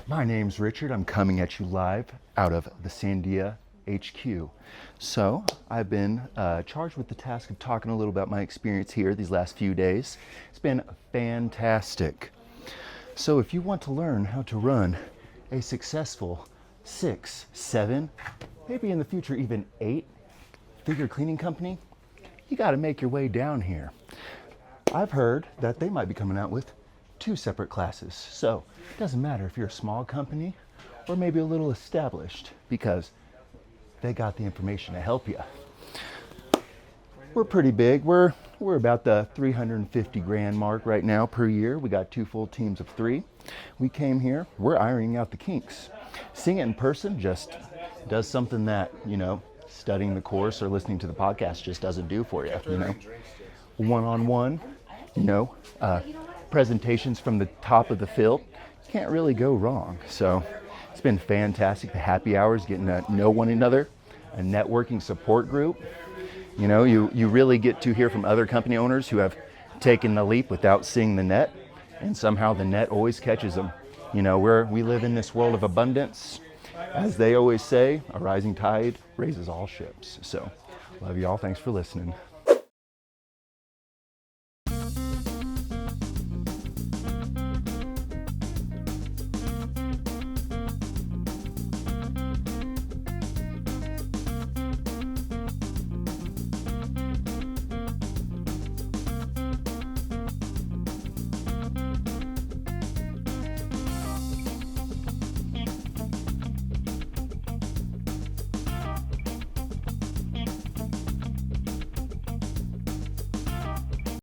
My name's Richard. I'm coming at you live out of the Sandia HQ. So I've been charged with the task of talking a little about my experience here these last few days. It's been fantastic. So if you want to learn how to run a successful 6, 7, maybe in the future even 8-figure cleaning company, you got to make your way down here. I've heard that they might be coming out with 2 separate classes. So it doesn't matter if you're a small company or maybe a little established, because they got the information to help you. We're pretty big. We're about the 350 grand mark right now per year. We got 2 full teams of 3. We came here, we're ironing out the kinks. Seeing it in person just does something that, studying the course or listening to the podcast just doesn't do for you, One-on-one, presentations from the top of the field, can't really go wrong. So it's been fantastic. The happy hours, getting to know one another, a networking support group. You really get to hear from other company owners who have taken the leap without seeing the net, and somehow the net always catches them. We live in this world of abundance. As they always say, a rising tide raises all ships. So love you all. Thanks for listening.